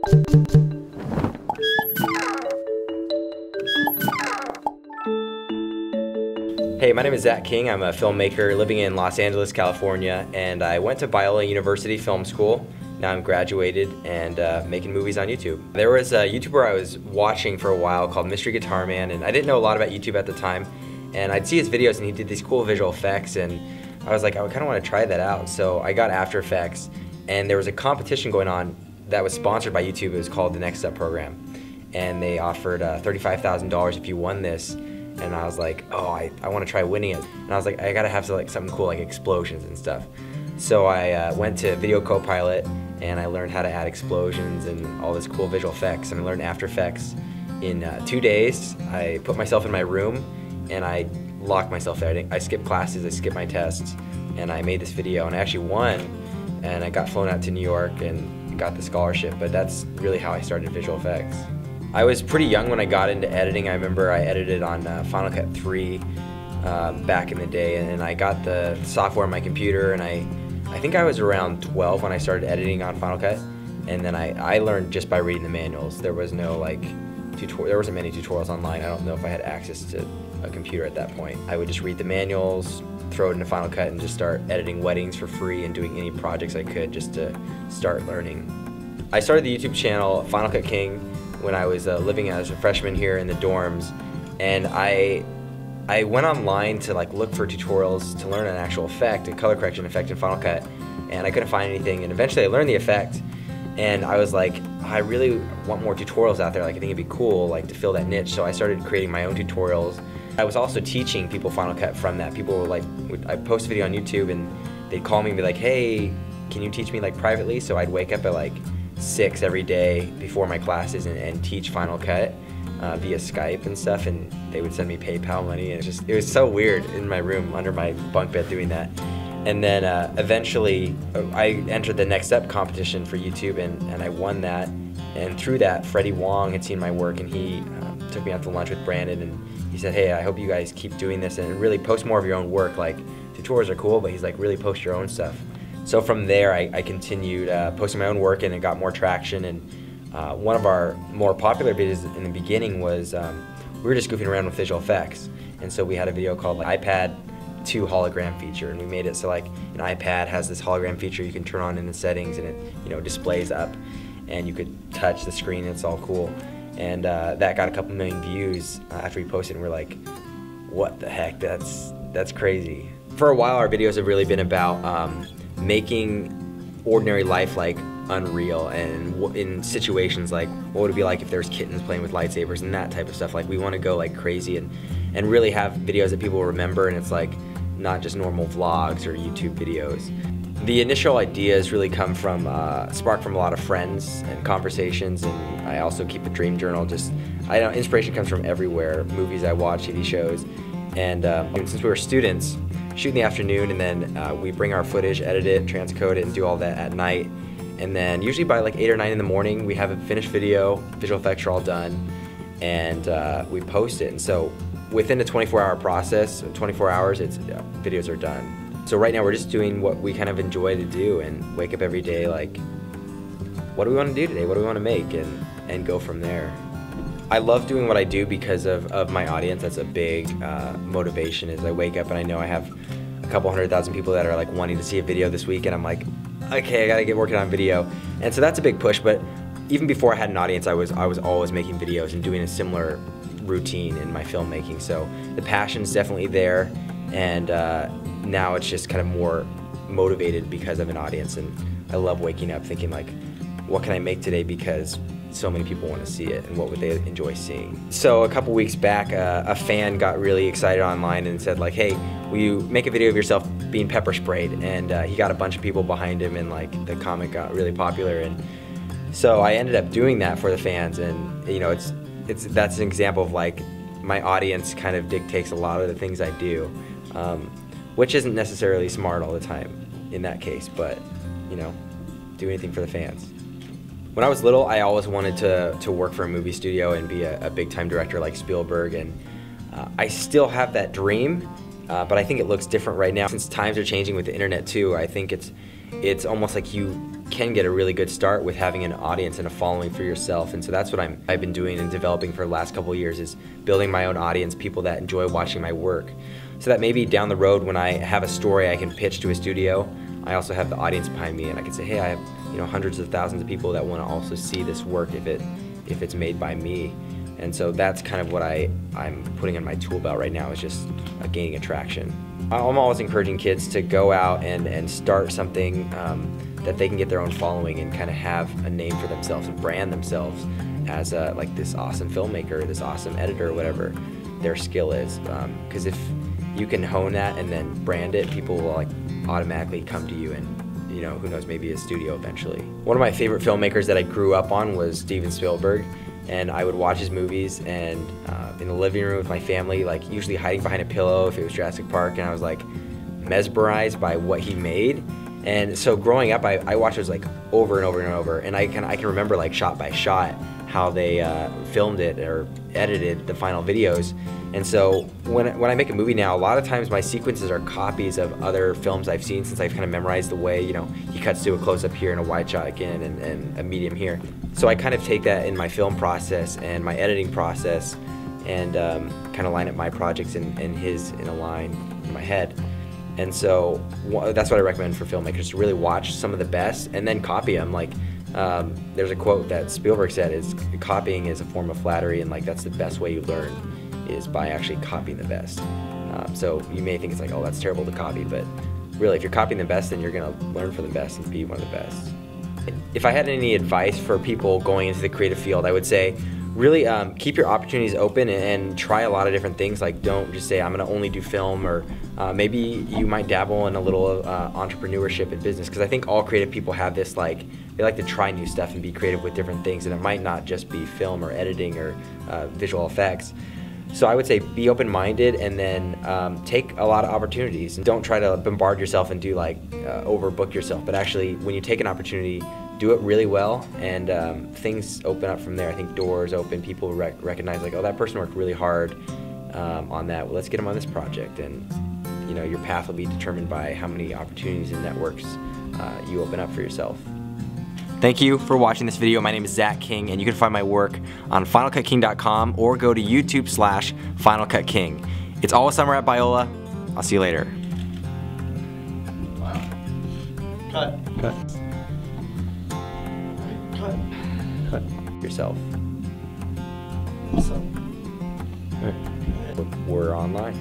Hey, my name is Zach King. I'm a filmmaker living in Los Angeles, California, and I went to Biola University Film School. Now I'm graduated and making movies on YouTube. There was a YouTuber I was watching for a while called Mystery Guitar Man, and I didn't know a lot about YouTube at the time. And I'd see his videos and he did these cool visual effects, and I was like, I kind of want to try that out. So I got After Effects, and there was a competition going on that was sponsored by YouTube. It was called the Next Step program, and they offered $35,000 if you won this. And I was like, oh, I want to try winning it. And I was like, I gotta have something cool, like explosions and stuff. So I went to Video Copilot and I learned how to add explosions and all this cool visual effects. And I learned After Effects in 2 days. I put myself in my room and I locked myself there. I skipped classes, I skipped my tests, and I made this video. And I actually won, and I got flown out to New York and got the scholarship. But that's really how I started visual effects. I was pretty young when I got into editing. I remember I edited on Final Cut 3 back in the day, and I got the software on my computer, and I think I was around 12 when I started editing on Final Cut, and then I learned just by reading the manuals. There was no there wasn't many tutorials online. I don't know if I had access to a computer at that point. I would just read the manuals, throw it into Final Cut, and just start editing weddings for free and doing any projects I could just to start learning. I started the YouTube channel Final Cut King when I was living as a freshman here in the dorms, and I went online to look for tutorials to learn an actual effect, a color correction effect in Final Cut, and I couldn't find anything. And eventually I learned the effect, and I was like, I really want more tutorials out there. I think it'd be cool to fill that niche. So I started creating my own tutorials. I was also teaching people Final Cut from that. People were I'd post a video on YouTube and they'd call me and be like, hey, can you teach me privately? So I'd wake up at 6 every day before my classes and teach Final Cut via Skype and stuff, and they would send me PayPal money, and it was so weird in my room under my bunk bed doing that. And then eventually I entered the Next Step competition for YouTube, and I won that. And through that, Freddie Wong had seen my work, and he took me out to lunch with Brandon, and he said, hey, I hope you guys keep doing this and really post more of your own work. Tutorials are cool, but he's really post your own stuff. So from there, I continued posting my own work, and it got more traction. And one of our more popular videos in the beginning was we were just goofing around with visual effects. And so we had a video called iPad 2 hologram feature, and we made it so an iPad has this hologram feature you can turn on in the settings, and it displays up, and you could touch the screen. It's all cool. And that got a couple million views after we posted, and we're like, what the heck? That's crazy. For a while, our videos have really been about making ordinary life unreal, and in situations what would it be like if there's kittens playing with lightsabers and that type of stuff. We want to go crazy and really have videos that people remember, and it's not just normal vlogs or YouTube videos. The initial ideas really come from sparked from a lot of friends and conversations, and I also keep a dream journal. I know inspiration comes from everywhere, movies I watch, TV shows, and since we were students, shoot in the afternoon, and then we bring our footage, edit it, transcode it, and do all that at night. And then usually by 8 or 9 in the morning, we have a finished video, visual effects are all done, and we post it. And so within a 24-hour process, 24 hours, videos are done. So right now we're just doing what we kind of enjoy to do, and wake up every day what do we want to do today? What do we want to make? And go from there. I love doing what I do because of my audience. That's a big motivation. Is I wake up and I know I have a couple 100,000 people that are wanting to see a video this week, and I'm like, okay, I gotta get working on video. And so that's a big push. But even before I had an audience, I was always making videos and doing a similar routine in my filmmaking. So the passion's definitely there, and now it's just kind of more motivated because of an audience. And I love waking up thinking what can I make today, because so many people want to see it, and what would they enjoy seeing. So a couple weeks back, a fan got really excited online and said hey, will you make a video of yourself being pepper sprayed? And he got a bunch of people behind him, and the comment got really popular. And so I ended up doing that for the fans, and that's an example of my audience kind of dictates a lot of the things I do, which isn't necessarily smart all the time in that case, but do anything for the fans. When I was little, I always wanted to work for a movie studio and be a big-time director like Spielberg, and I still have that dream, but I think it looks different right now. Since times are changing with the internet too, I think it's almost like you can get a really good start with having an audience and a following for yourself. And so that's what I've been doing and developing for the last couple of years, is building my own audience, people that enjoy watching my work. So that maybe down the road when I have a story I can pitch to a studio, I also have the audience behind me, and I can say, hey, I have hundreds of thousands of people that want to also see this work if it's made by me. And so that's kind of what I'm putting in my tool belt right now, is just gaining attraction. I'm always encouraging kids to go out and start something that they can get their own following and kind of have a name for themselves and brand themselves as like this awesome filmmaker, this awesome editor, whatever their skill is. Because if you can hone that and then brand it, people will like automatically come to you, and who knows, maybe a studio eventually. One of my favorite filmmakers that I grew up on was Steven Spielberg, and I would watch his movies and in the living room with my family, like usually hiding behind a pillow if it was Jurassic Park, and I was like mesmerized by what he made. And so growing up, I watched those like over and over and over, and I can remember like shot by shot how they filmed it or edited the final videos. And so when I make a movie now, a lot of times my sequences are copies of other films I've seen, since I've kind of memorized the way, he cuts to a close-up here and a wide shot again and a medium here. So I kind of take that in my film process and my editing process and kind of line up my projects and his in a line in my head. And so that's what I recommend for filmmakers, to really watch some of the best and then copy them. Like there's a quote that Spielberg said, is copying is a form of flattery, and like that's the best way you learn, is by actually copying the best. So you may think it's like, oh, that's terrible to copy, but really if you're copying the best, then you're gonna learn from the best and be one of the best. If I had any advice for people going into the creative field, I would say really keep your opportunities open and try a lot of different things. Like, don't just say I'm gonna only do film, or maybe you might dabble in a little entrepreneurship and business, because I think all creative people have this, like, they like to try new stuff and be creative with different things, and it might not just be film or editing or visual effects. So I would say be open-minded, and then take a lot of opportunities. And don't try to bombard yourself and do like overbook yourself, but actually when you take an opportunity, do it really well, and things open up from there. I think doors open, people recognize like, oh, that person worked really hard on that, well, let's get them on this project. And your path will be determined by how many opportunities and networks you open up for yourself. Thank you for watching this video. My name is Zach King, and you can find my work on finalcutking.com or go to YouTube/FinalCutKing. It's always summer at Biola. I'll see you later. Wow. Cut. Cut. Cut. Yourself. So. We're online.